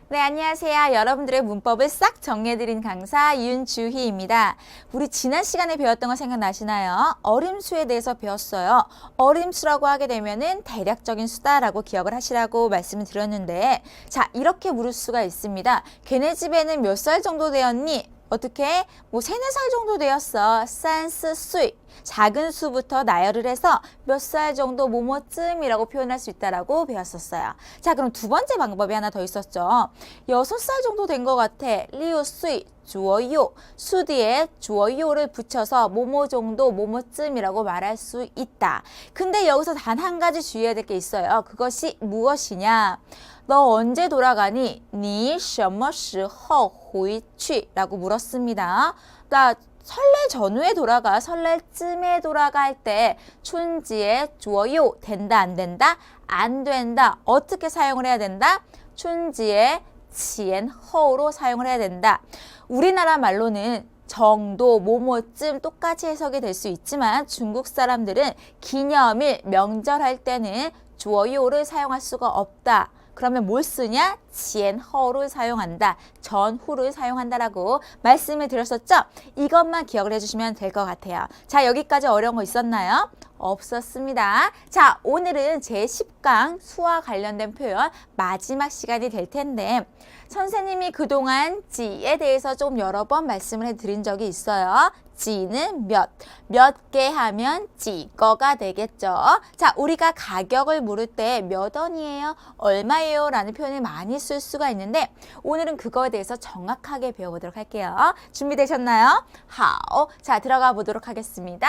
네, 안녕하세요. 여러분들의 문법을 싹 정리해드린 강사 윤주희입니다. 우리 지난 시간에 배웠던 거 생각나시나요? 어림수에 대해서 배웠어요. 어림수라고 하게 되면은 대략적인 수다라고 기억을 하시라고 말씀을 드렸는데, 자, 이렇게 물을 수가 있습니다. 걔네 집에는 몇 살 정도 되었니? 어떻게? 뭐 3, 4살 정도 되었어. 산스 수이. 작은 수부터 나열을 해서 몇 살 정도 뭐뭐쯤이라고 표현할 수 있다라고 배웠었어요. 자, 그럼 두 번째 방법이 하나 더 있었죠. 6살 정도 된 것 같아. 리우 수이. 주어요. 수 뒤에 주어요를 붙여서 뭐뭐 정도 뭐뭐쯤이라고 말할 수 있다. 근데 여기서 단 한 가지 주의해야 될 게 있어요. 그것이 무엇이냐? 너 언제 돌아가니? 你什么时候回去? 라고 물었습니다. 나 설날 전후에 돌아가, 설날쯤에 돌아갈 때 춘지에 주어요. 된다, 안 된다? 안 된다. 어떻게 사용을 해야 된다? 춘지에 치엔허로 사용을 해야 된다. 우리나라 말로는 정도, 뭐뭐쯤 똑같이 해석이 될 수 있지만 중국 사람들은 기념일, 명절할 때는 주어요를 사용할 수가 없다. 그러면 뭘 쓰냐? 치엔허를 사용한다. 전후를 사용한다라고 말씀을 드렸었죠? 이것만 기억을 해주시면 될 것 같아요. 자, 여기까지 어려운 거 있었나요? 없었습니다. 자, 오늘은 제10강 수와 관련된 표현 마지막 시간이 될 텐데 선생님이 그동안 지에 대해서 좀 여러 번 말씀을 해드린 적이 있어요. 지는 몇 개 하면 지거가 되겠죠. 자, 우리가 가격을 물을 때 몇 원이에요? 얼마예요? 라는 표현을 많이 쓸 수가 있는데 오늘은 그거에 대해서 정확하게 배워보도록 할게요. 준비되셨나요? 好. 자, 들어가 보도록 하겠습니다.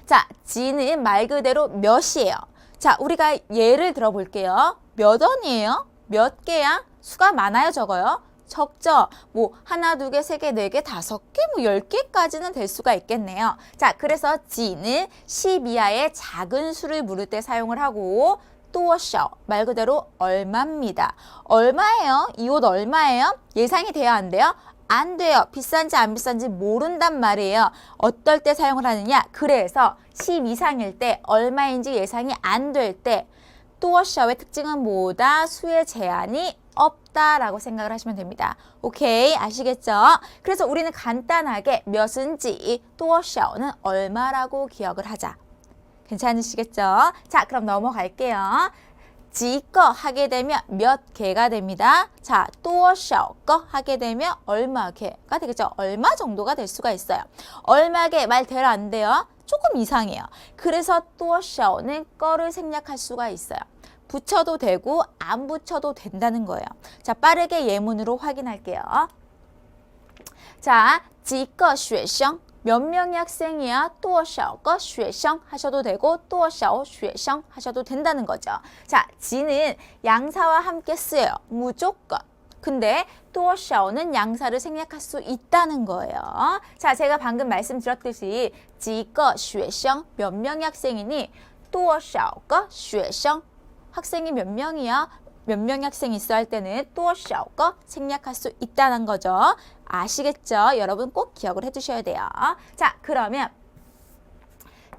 자, 지는 말 그대로 몇이에요. 자, 우리가 예를 들어볼게요. 몇 원이에요? 몇 개야? 수가 많아요, 적어요? 적죠? 뭐 하나, 두 개, 세 개, 네 개, 다섯 개, 뭐 10개까지는 될 수가 있겠네요. 자, 그래서 지는 10 이하의 작은 수를 물을 때 사용을 하고 또셔 말 그대로 얼마입니다. 얼마예요? 이 옷 얼마예요? 예상이 돼요, 안 돼요? 안 돼요. 비싼지 안 비싼지 모른단 말이에요. 어떨 때 사용을 하느냐? 그래서 10 이상일 때 얼마인지 예상이 안 될 때 또셔의 특징은 뭐다? 수의 제한이 없다라고 생각을 하시면 됩니다. 오케이, 아시겠죠? 그래서 우리는 간단하게 몇은지 또셔는 얼마라고 기억을 하자. 괜찮으시겠죠? 자, 그럼 넘어갈게요. 지거 하게 되면 몇 개가 됩니다. 자, 또셔거 하게 되면 얼마 개가 되겠죠? 얼마 정도가 될 수가 있어요. 얼마 개 말 돼요, 안 돼요? 조금 이상해요. 그래서 또셔는 거를 생략할 수가 있어요. 붙여도 되고 안 붙여도 된다는 거예요. 자, 빠르게 예문으로 확인할게요. 자, 几个学生 몇 명의 학생이야? 多少个学生 하셔도 되고 多少学生 하셔도 된다는 거죠. 자, 지는 양사와 함께 쓰여요. 무조건. 근데 多少는 양사를 생략할 수 있다는 거예요. 자, 제가 방금 말씀드렸듯이 几个学生 몇 명의 학생이니 多少个学生 학생이 몇 명이야? 몇 명의 학생이 있어 할 때는 多少个 생략할 수 있다는 거죠. 아시겠죠? 여러분 꼭 기억을 해주셔야 돼요. 자, 그러면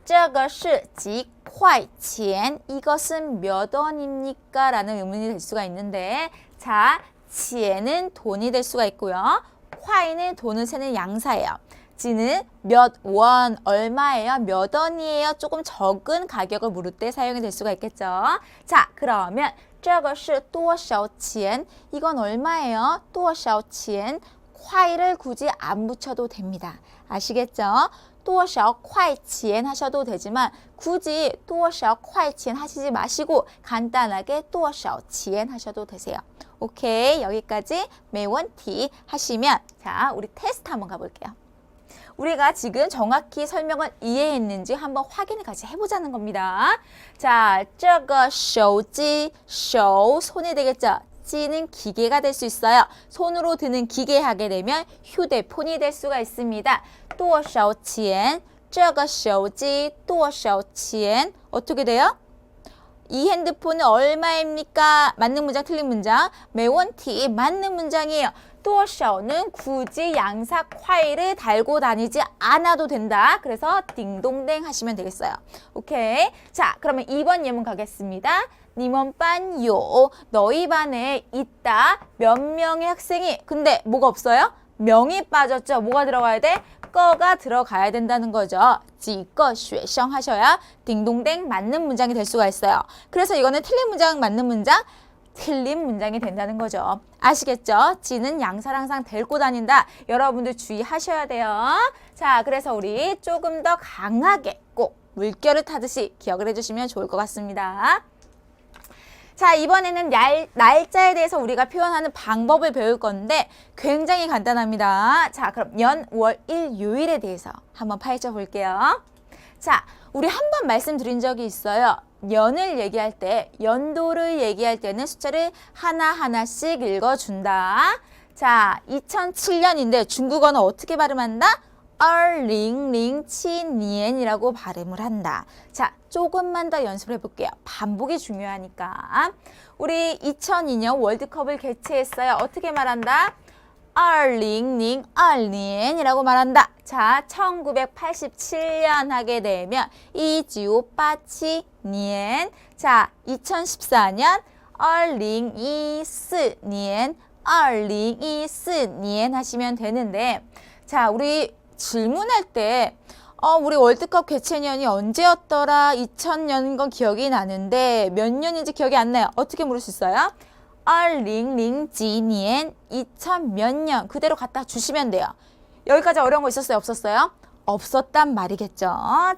这个是几块钱 이것은 몇 원입니까? 라는 의문이 될 수가 있는데 자, 钱은 돈이 될 수가 있고요. 块는 돈을 세는 양사예요. 지는 몇 원, 얼마예요? 몇 원이에요? 조금 적은 가격을 물을 때 사용이 될 수가 있겠죠. 자, 그러면 这个是多少钱 이건 얼마예요? 多少钱 块를 굳이 안 붙여도 됩니다. 아시겠죠? 多少块钱 하셔도 되지만 굳이 多少块钱 하시지 마시고 간단하게 多少钱 하셔도 되세요. 오케이, 여기까지 没问题 하시면 자, 우리 테스트 한번 가볼게요. 우리가 지금 정확히 설명을 이해했는지 한번 확인을 같이 해보자는 겁니다. 자, 这个手机, 手, 손이 되겠죠? 지는 기계가 될 수 있어요. 손으로 드는 기계 하게 되면 휴대폰이 될 수가 있습니다. 多少钱?这个手机多少钱? 어떻게 돼요? 이 핸드폰은 얼마입니까? 맞는 문장, 틀린 문장. 没问题, 맞는 문장이에요. 多少는 굳이 양사 콰이를 달고 다니지 않아도 된다. 그래서 딩동댕 하시면 되겠어요. 오케이. 자, 그러면 2번 예문 가겠습니다. 니먼반요. 너희 반에 있다. 몇 명의 학생이. 근데 뭐가 없어요? 명이 빠졌죠. 뭐가 들어가야 돼? 거가 들어가야 된다는 거죠. 지거 쉐성 하셔야 딩동댕 맞는 문장이 될 수가 있어요. 그래서 이거는 틀린 문장, 맞는 문장, 틀린 문장이 된다는 거죠. 아시겠죠? 지는 양사를 항상 데리고 다닌다. 여러분들 주의하셔야 돼요. 자, 그래서 우리 조금 더 강하게 꼭 물결을 타듯이 기억을 해주시면 좋을 것 같습니다. 자, 이번에는 날짜에 대해서 우리가 표현하는 방법을 배울 건데 굉장히 간단합니다. 자, 그럼 연, 월, 일, 요일에 대해서 한번 파헤쳐 볼게요. 자, 우리 한 번 말씀드린 적이 있어요. 연을 얘기할 때, 연도를 얘기할 때는 숫자를 하나하나씩 읽어준다. 자, 2007년인데 중국어는 어떻게 발음한다? 2007년이라고 발음을 한다. 자, 조금만 더 연습을 해볼게요. 반복이 중요하니까. 우리 2002년 월드컵을 개최했어요. 어떻게 말한다? 2002년이라고 말한다. 자, 1987년 하게 되면 1987년. 자, 2014년 2024년, 2024년 하시면 되는데, 자, 우리 질문할 때 우리 월드컵 개최년이 언제였더라? 2000년인 건 기억이 나는데 몇 년인지 기억이 안 나요. 어떻게 물을 수 있어요? 2000년, 2000 몇 년 그대로 갖다 주시면 돼요. 여기까지 어려운 거 있었어요? 없었어요? 없었단 말이겠죠.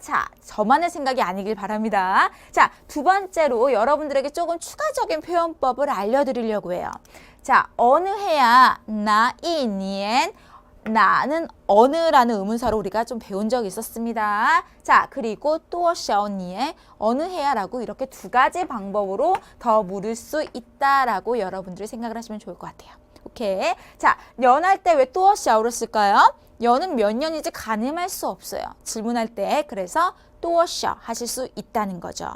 자, 저만의 생각이 아니길 바랍니다. 자, 두 번째로 여러분들에게 조금 추가적인 표현법을 알려드리려고 해요. 자, 어느 해야 나이니엔 나는 어느라는 의문사로 우리가 좀 배운 적이 있었습니다. 자, 그리고 또샤오니에 어느 해야라고 이렇게 두 가지 방법으로 더 물을 수 있다라고 여러분들이 생각을 하시면 좋을 것 같아요. 오케이. 자, 연할 때 왜 또샤오를 쓸까요? 연은 몇 년인지 가늠할 수 없어요. 질문할 때. 그래서 또샤 하실 수 있다는 거죠.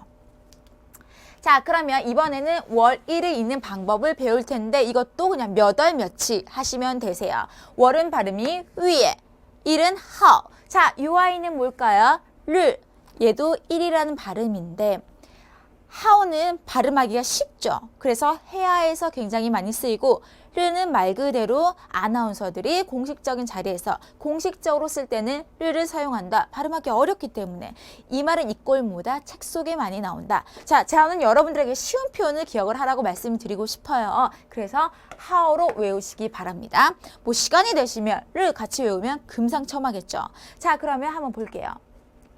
자, 그러면 이번에는 월, 일을 읽는 방법을 배울 텐데 이것도 그냥 몇 월 며칠 하시면 되세요. 월은 발음이 위에, 일은 하오. 자, 이 아이는 뭘까요? 르. 얘도 일이라는 발음인데 하오는 발음하기가 쉽죠. 그래서 해야에서 굉장히 많이 쓰이고 르는 말 그대로 아나운서들이 공식적인 자리에서 공식적으로 쓸 때는 르를 사용한다. 발음하기 어렵기 때문에 이 말은 이꼴보다 책 속에 많이 나온다. 자, 저는 여러분들에게 쉬운 표현을 기억을 하라고 말씀드리고 싶어요. 그래서 하오로 외우시기 바랍니다. 뭐 시간이 되시면 르 같이 외우면 금상첨화겠죠. 자, 그러면 한번 볼게요.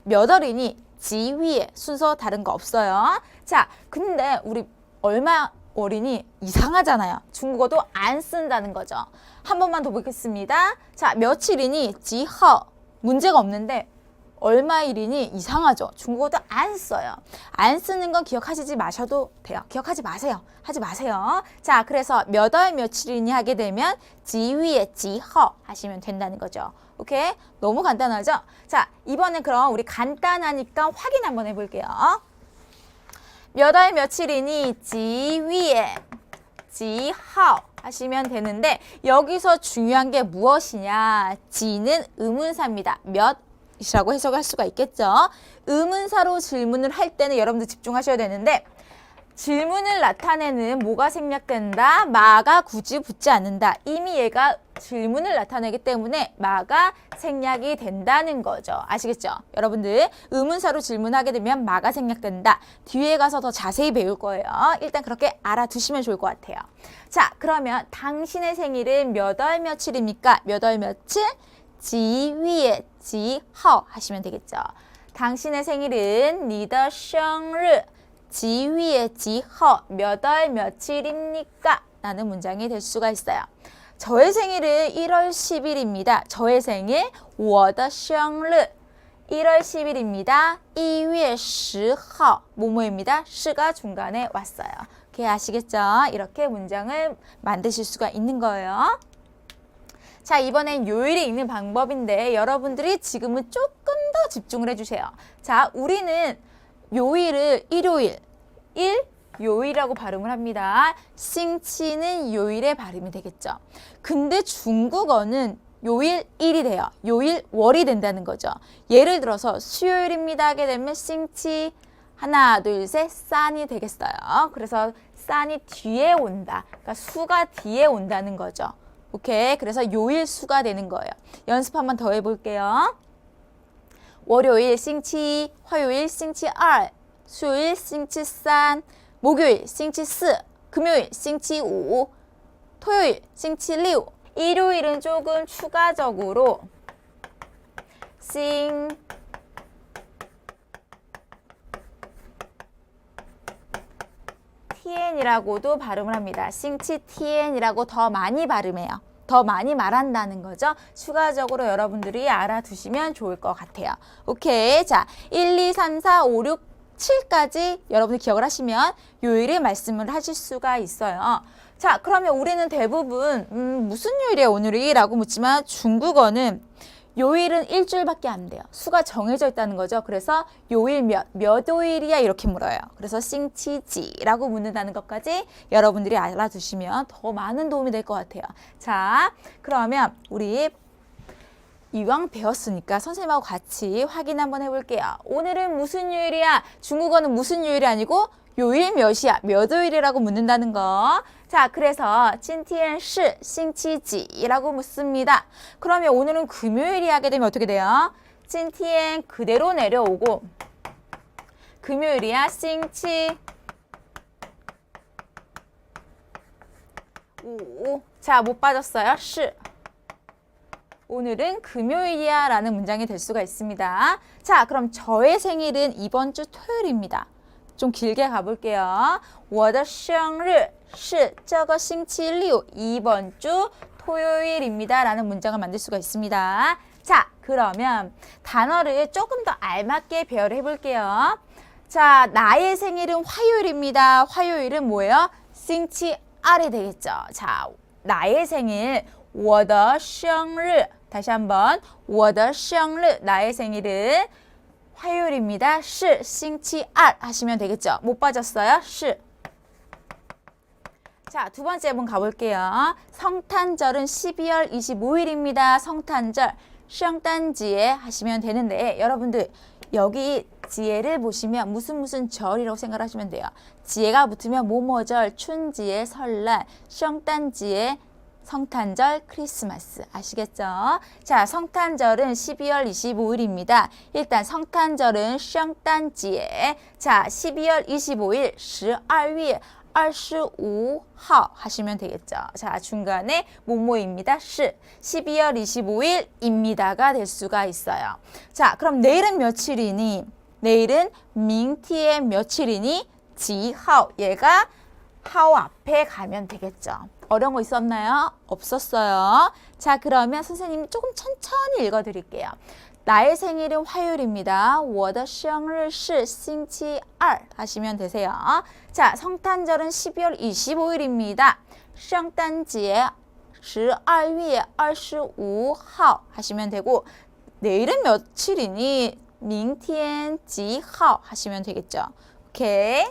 몇 월이니? 지위에 순서 다른 거 없어요. 자, 근데 우리 얼마 월이니 이상하잖아요. 중국어도 안 쓴다는 거죠. 한 번만 더 보겠습니다. 자, 며칠이니? 지허. 문제가 없는데 얼마일이니? 이상하죠. 중국어도 안 써요. 안 쓰는 건 기억하시지 마셔도 돼요. 기억하지 마세요. 하지 마세요. 자, 그래서 몇 월 며칠이니 하게 되면 지위에 지허 하시면 된다는 거죠. 오케이? 너무 간단하죠? 자, 이번엔 그럼 우리 간단하니까 확인 한번 해볼게요. 몇 월 며칠이니? 지위에 지하오 하시면 되는데 여기서 중요한 게 무엇이냐? 지는 의문사입니다. 몇이라고 해석할 수가 있겠죠? 의문사로 질문을 할 때는 여러분들 집중하셔야 되는데 질문을 나타내는 뭐가 생략된다? 마가 굳이 붙지 않는다. 이미 얘가 질문을 나타내기 때문에 마가 생략이 된다는 거죠. 아시겠죠? 여러분들 의문사로 질문하게 되면 마가 생략된다. 뒤에 가서 더 자세히 배울 거예요. 일단 그렇게 알아두시면 좋을 것 같아요. 자, 그러면 당신의 생일은 몇 월 며칠입니까? 몇 월 며칠? 지위에 지하오 하시면 되겠죠. 당신의 생일은 你的生日 지위에 지허 몇 월 며칠입니까? 라는 문장이 될 수가 있어요. 저의 생일은 1월 10일입니다. 저의 생일 我的生日 1월 10일입니다. 1월 10일 뭐뭐입니다. 시가 중간에 왔어요. 오케이, 아시겠죠? 이렇게 문장을 만드실 수가 있는 거예요. 자, 이번엔 요일이 있는 방법인데 여러분들이 지금은 조금 더 집중을 해주세요. 자, 우리는 요일을 일요일, 요일이라고 발음을 합니다. 싱치는 요일의 발음이 되겠죠. 근데 중국어는 요일 일이 돼요. 요일 월이 된다는 거죠. 예를 들어서 수요일입니다 하게 되면 싱치 하나, 둘, 셋, 산이 되겠어요. 그래서 산이 뒤에 온다. 그러니까 수가 뒤에 온다는 거죠. 오케이. 그래서 요일 수가 되는 거예요. 연습 한번 더 해볼게요. 월요일, 싱치, 화요일, 싱치 2, 수요일, 싱치 3, 목요일, 싱치 4, 금요일, 싱치 5, 토요일, 싱치 6, 일요일은 조금 추가적으로 티엔이라고도 발음을 합니다. 싱치 티엔이라고 더 많이 발음해요. 더 많이 말한다는 거죠. 추가적으로 여러분들이 알아두시면 좋을 것 같아요. 오케이. 자, 1, 2, 3, 4, 5, 6, 7까지 여러분들 기억을 하시면 요일을 말씀을 하실 수가 있어요. 자, 그러면 우리는 대부분 무슨 요일이에요 오늘이? 라고 묻지만 중국어는 요일은 일주일밖에 안 돼요. 수가 정해져 있다는 거죠. 그래서 요일 몇 요일이야 이렇게 물어요. 그래서 싱치지라고 묻는다는 것까지 여러분들이 알아두시면 더 많은 도움이 될 것 같아요. 자, 그러면 우리 이왕 배웠으니까 선생님하고 같이 확인 한번 해볼게요. 오늘은 무슨 요일이야? 중국어는 무슨 요일이 아니고 요일 몇이야? 몇 요일이라고 묻는다는 거. 자, 그래서 今天是星期几라고 묻습니다. 그러면 오늘은 금요일이 하게 되면 어떻게 돼요? 今天그대로 내려오고 금요일이야. 星期五. 자, 못 빠졌어요. 是. 오늘은 금요일이야 라는 문장이 될 수가 있습니다. 자, 그럼 저의 생일은 이번 주 토요일입니다. 좀 길게 가볼게요. 我的生日是这个星期六 이번 주 토요일입니다 라는 문장을 만들 수가 있습니다. 자, 그러면 단어를 조금 더 알맞게 배열을 해볼게요. 자, 나의 생일은 화요일입니다. 화요일은 뭐예요? 星期二이 되겠죠. 자, 나의 생일 我的生日 다시 한번 我的生日 나의 생일은 화요일입니다. 是星期二 하시면 되겠죠. 못 빠졌어요? 是. 자, 두 번째 한번 가볼게요. 성탄절은 12월 25일입니다. 성탄절, 圣诞节 하시면 되는데 여러분들 여기 지혜를 보시면 무슨 절이라고 생각하시면 돼요. 지혜가 붙으면 모모절, 춘지의 설날, 圣诞节 성탄절, 크리스마스 아시겠죠? 자, 성탄절은 12월 25일입니다. 일단 성탄절은 圣诞节 자, 12월 25일 12월 25일 하시면 되겠죠. 자, 중간에 뭐뭐입니다. 12월 25일입니다가 될 수가 있어요. 자, 그럼 내일은 며칠이니? 내일은 明天 며칠이니? 几号 얘가 하오 앞에 가면 되겠죠. 어려운 거 있었나요? 없었어요. 자, 그러면 선생님이 조금 천천히 읽어드릴게요. 나의 생일은 화요일입니다. 我的生日是星期二 하시면 되세요. 자, 성탄절은 12월 25일입니다. 圣诞节12月25号 하시면 되고 내일은 며칠이니? 明天几号 하시면 되겠죠. 오케이.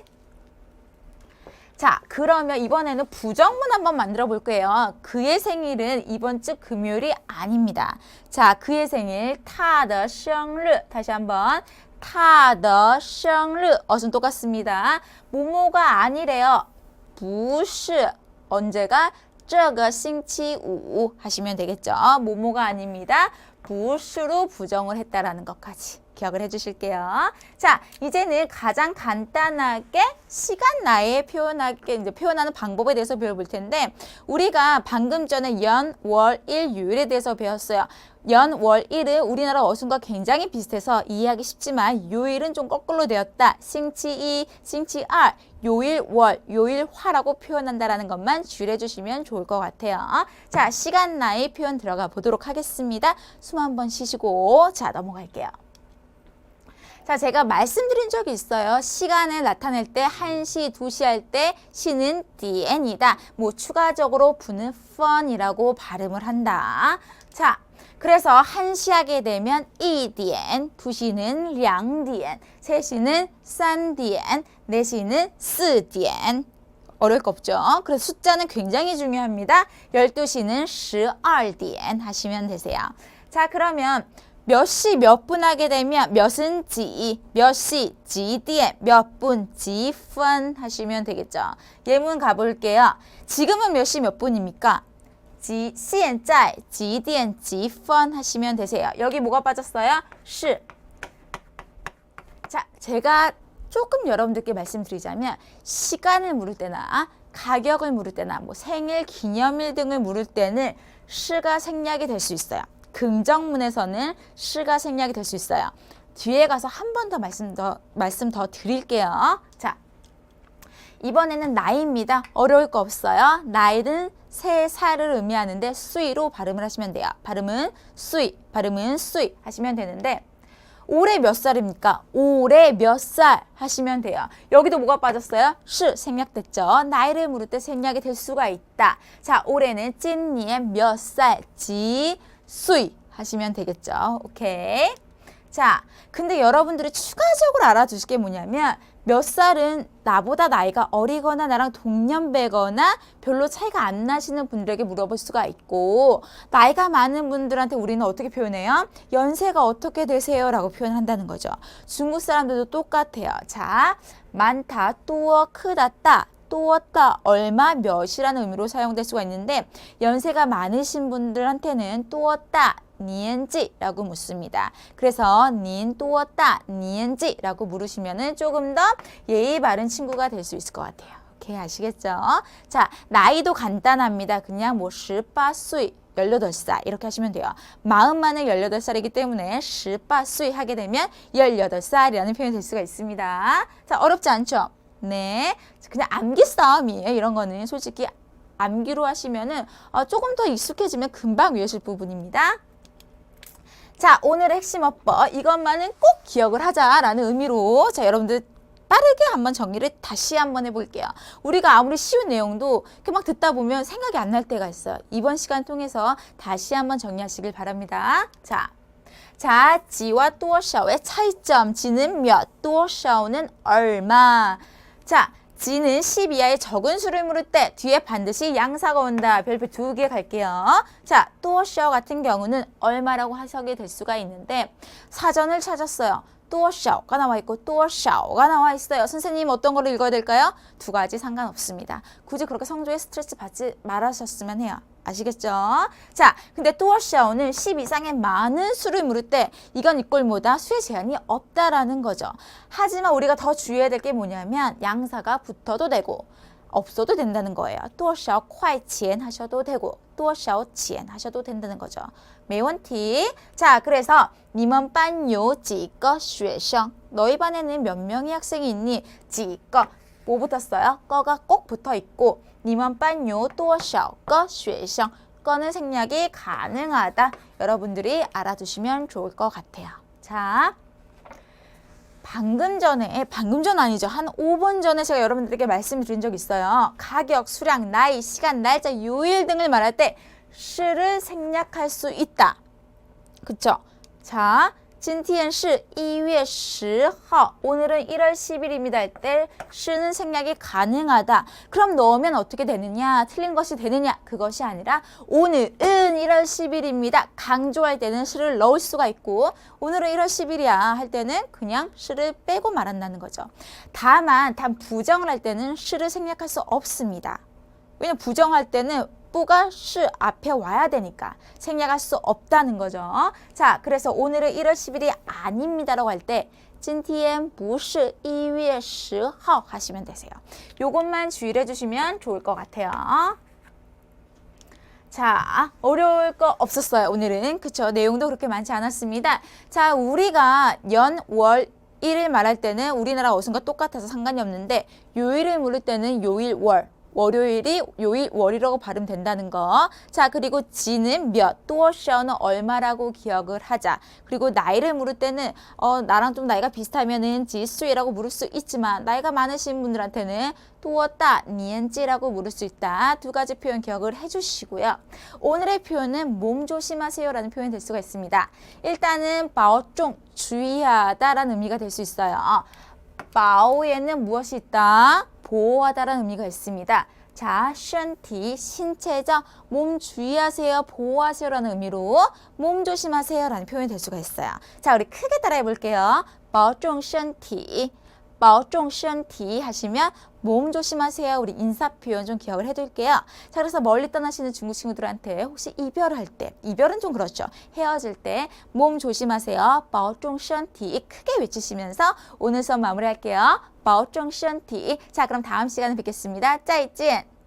자, 그러면 이번에는 부정문 한번 만들어 볼게요. 그의 생일은 이번 주 금요일이 아닙니다. 자, 그의 생일, 他的生日 다시 한번, 他的生日 어순 똑같습니다. 모모가 아니래요. 不是 언제가? 这个星期五 하시면 되겠죠. 모모가 아닙니다. 不是로 부정을 했다라는 것까지. 기억을 해주실게요. 자, 이제는 가장 간단하게 시간 나에 표현하는 방법에 대해서 배워볼 텐데 우리가 방금 전에 연, 월, 일, 요일에 대해서 배웠어요. 연, 월, 일은 우리나라 어순과 굉장히 비슷해서 이해하기 쉽지만 요일은 좀 거꾸로 되었다. 싱치이, 싱치알, 요일, 월, 요일화라고 표현한다라는 것만 주의해 주시면 좋을 것 같아요. 자, 시간 나의 표현 들어가 보도록 하겠습니다. 숨 한번 쉬시고 자, 넘어갈게요. 자, 제가 말씀드린 적이 있어요. 시간을 나타낼 때 1시, 2시 할 때 시는 디엔이다. 뭐 추가적으로 부는 펀이라고 발음을 한다. 자, 그래서 1시 하게 되면 1点, 2시는 2点, 3시는 3点, 4시는 4点. 어려울 거 없죠? 그래서 숫자는 굉장히 중요합니다. 12시는 12点 하시면 되세요. 자, 그러면 몇 시 몇 분 하게 되면 몇은 지, 몇 시, 지디엔, 몇 분, 지분 하시면 되겠죠. 예문 가볼게요. 지금은 몇 시 몇 분입니까? 现在几点几分 하시면 되세요. 여기 뭐가 빠졌어요? 是. 자, 제가 조금 여러분들께 말씀드리자면 시간을 물을 때나 가격을 물을 때나 뭐 생일, 기념일 등을 물을 때는 시가 생략이 될 수 있어요. 긍정문에서는 시가 생략이 될 수 있어요. 뒤에 가서 한 번 더 말씀 더 드릴게요. 자, 이번에는 나이입니다. 어려울 거 없어요. 나이는 3살을 의미하는데 수이로 발음을 하시면 돼요. 발음은 수이 하시면 되는데 올해 몇 살입니까? 올해 몇 살 하시면 돼요. 여기도 뭐가 빠졌어요? 시 생략됐죠. 나이를 물을 때 생략이 될 수가 있다. 자, 올해는 今年몇 살, 지, 수이 하시면 되겠죠. 오케이. 자, 근데 여러분들이 추가적으로 알아두실 게 뭐냐면 몇 살은 나보다 나이가 어리거나 나랑 동년배거나 별로 차이가 안 나시는 분들에게 물어볼 수가 있고 나이가 많은 분들한테 우리는 어떻게 표현해요? 연세가 어떻게 되세요? 라고 표현한다는 거죠. 중국 사람들도 똑같아요. 자, 많다, 또어, 크다, 따. 또었다, 얼마, 몇이라는 의미로 사용될 수가 있는데 연세가 많으신 분들한테는 또었다, 니엔지라고 묻습니다. 그래서 닌 또었다, 니엔지라고 물으시면은 조금 더 예의 바른 친구가 될 수 있을 것 같아요. 오케이, 아시겠죠? 자, 나이도 간단합니다. 그냥 뭐 18岁, 18살 이렇게 하시면 돼요. 마음만은 18살이기 때문에 18岁 하게 되면 18살이라는 표현이 될 수가 있습니다. 자, 어렵지 않죠? 네, 그냥 암기 싸움이에요. 이런 거는 솔직히 암기로 하시면은 조금 더 익숙해지면 금방 외우실 부분입니다. 자, 오늘의 핵심 어법 이것만은 꼭 기억을 하자라는 의미로 자, 여러분들 빠르게 한번 정리를 다시 한번 해볼게요. 우리가 아무리 쉬운 내용도 이렇게 막 듣다 보면 생각이 안 날 때가 있어요. 이번 시간 통해서 다시 한번 정리하시길 바랍니다. 자, 지와 多少의 차이점. 지는 몇, 多少는 얼마. 자, 지는 10 이하의 적은 수를 물을 때 뒤에 반드시 양사가 온다. 별표 2개 갈게요. 자, 多少 같은 경우는 얼마라고 해석이 될 수가 있는데 사전을 찾았어요. 多少가 나와 있고 多少가 나와 있어요. 선생님 어떤 거를 읽어야 될까요? 두 가지 상관없습니다. 굳이 그렇게 성조에 스트레스 받지 말으셨으면 해요. 아시겠죠? 자, 근데 多少는 10 이상의 많은 수를 물을 때 이건 이꼴 뭐다? 수의 제한이 없다라는 거죠. 하지만 우리가 더 주의해야 될 게 뭐냐면 양사가 붙어도 되고 없어도 된다는 거예요. 多少块钱 하셔도 되고 多少钱 하셔도 된다는 거죠. 没问题. 자, 그래서 你们班有几个学生? 너희 반에는 몇 명의 학생이 있니? 几个 뭐 붙었어요? 거가 꼭 붙어 있고 你们班有多少个学生? 거는 생략이 가능하다. 여러분들이 알아두시면 좋을 것 같아요. 자, 방금 전 아니죠. 한 5분 전에 제가 여러분들에게 말씀드린 적 있어요. 가격, 수량, 나이, 시간, 날짜, 요일 등을 말할 때 시를 생략할 수 있다. 그쵸? 자, 今天是1月10号. 오늘은 1월 10일입니다. 할 때 시는 생략이 가능하다. 그럼 넣으면 어떻게 되느냐? 틀린 것이 되느냐? 그것이 아니라 오늘은 1월 10일입니다. 강조할 때는 시를 넣을 수가 있고 오늘은 1월 10일이야 할 때는 그냥 시를 빼고 말한다는 거죠. 다만 부정을 할 때는 시를 생략할 수 없습니다. 왜냐면 부정할 때는 뿌가 시 앞에 와야 되니까 생략할 수 없다는 거죠. 자, 그래서 오늘은 1월 10일이 아닙니다라고 할 때 今天不是1月10号 하시면 되세요. 요것만 주의를 해주시면 좋을 것 같아요. 자, 어려울 거 없었어요. 오늘은. 그쵸? 내용도 그렇게 많지 않았습니다. 자, 우리가 연, 월, 일을 말할 때는 우리나라 어순과 똑같아서 상관이 없는데 요일을 물을 때는 요일, 월. 월요일이 요일 월이라고 발음된다는 거. 자, 그리고 지는 몇, 多少는 얼마라고 기억을 하자. 그리고 나이를 물을 때는 나랑 좀 나이가 비슷하면은 지수이라고 물을 수 있지만 나이가 많으신 분들한테는 多大年纪라고 물을 수 있다. 두 가지 표현 기억을 해주시고요. 오늘의 표현은 몸 조심하세요 라는 표현이 될 수가 있습니다. 일단은 保重, 주의하다 라는 의미가 될 수 있어요. 保에는 무엇이 있다? 보호하다라는 의미가 있습니다. 자, 身体 신체죠. 몸 주의하세요, 보호하세요라는 의미로 몸 조심하세요라는 표현이 될 수가 있어요. 자, 우리 크게 따라해 볼게요. 保重身体保重身体 하시면 몸 조심하세요. 우리 인사 표현 좀 기억을 해둘게요. 자, 그래서 멀리 떠나시는 중국 친구들한테 혹시 이별할 때, 이별은 좀 그렇죠. 헤어질 때 몸 조심하세요. 保重身体 크게 외치시면서 오늘 수업 마무리할게요. 保重身体 자, 그럼 다음 시간에 뵙겠습니다. 再见.